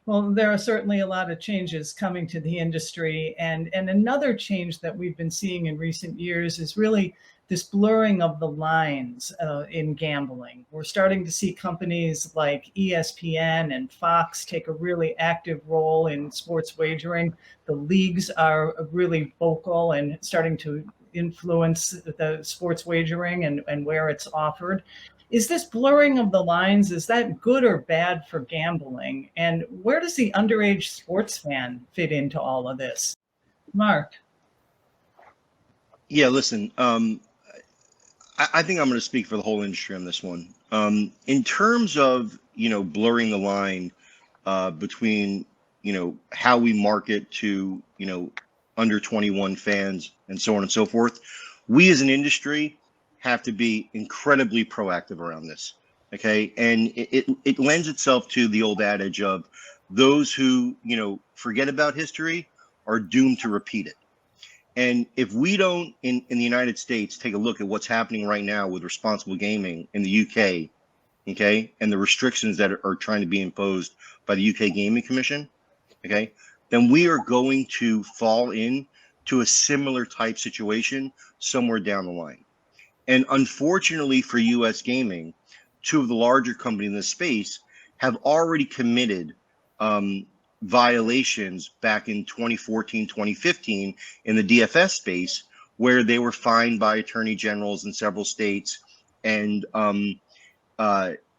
Well, there are certainly a lot of changes coming to the industry. And another change that we've been seeing in recent years is really this blurring of the lines in gambling. We're starting to see companies like ESPN and Fox take a really active role in sports wagering. The leagues are really vocal and starting to influence the sports wagering and where it's offered. Is this blurring of the lines, is that good or bad for gambling? And where does the underage sports fan fit into all of this? Mark. Yeah, listen, I think I'm going to speak for the whole industry on this one. In terms of, blurring the line between, how we market to, under 21 fans and so on and so forth, we as an industry have to be incredibly proactive around this. Okay. And it lends itself to the old adage of those who, forget about history are doomed to repeat it. And if we don't, in the United States, take a look at what's happening right now with responsible gaming in the UK, okay, and the restrictions that are trying to be imposed by the UK Gaming Commission, okay, then we are going to fall in to a similar type situation somewhere down the line. And unfortunately for US gaming, two of the larger companies in this space have already committed violations back in 2014, 2015 in the DFS space, where they were fined by attorney generals in several states. And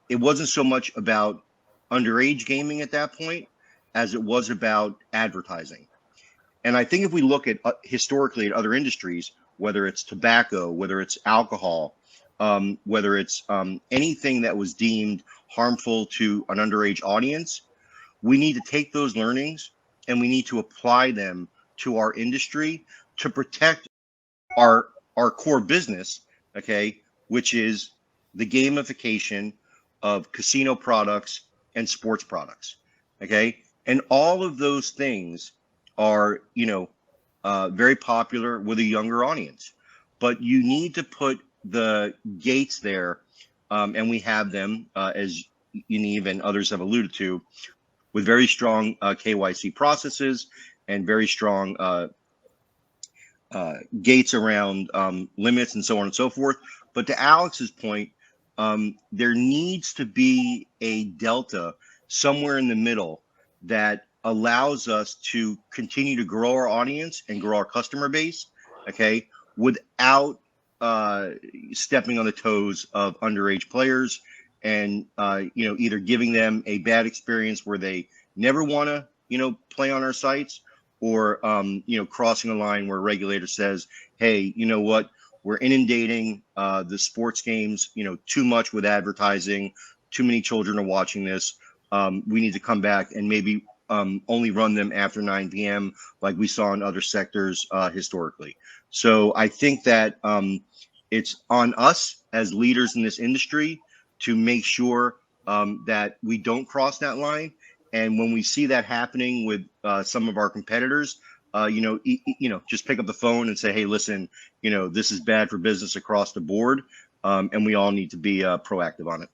it wasn't so much about underage gaming at that point as it was about advertising. And I think if we look at historically at other industries, whether it's tobacco, whether it's alcohol, whether it's anything that was deemed harmful to an underage audience, we need to take those learnings and we need to apply them to our industry to protect our core business, okay, which is the gamification of casino products and sports products, okay? And all of those things are, very popular with a younger audience. But you need to put the gates there, and we have them, as Yaniv and others have alluded to, with very strong KYC processes and very strong gates around limits and so on and so forth. But to Alex's point, there needs to be a delta somewhere in the middle that allows us to continue to grow our audience and grow our customer base, okay, without stepping on the toes of underage players and either giving them a bad experience where they never want to play on our sites, or crossing a line where a regulator says, hey, you know what, we're inundating the sports games too much with advertising, too many children are watching this, we need to come back and maybe only run them after 9 p.m. like we saw in other sectors historically. So I think that it's on us as leaders in this industry to make sure that we don't cross that line. And when we see that happening with some of our competitors, just pick up the phone and say, hey, listen, this is bad for business across the board. And we all need to be proactive on it.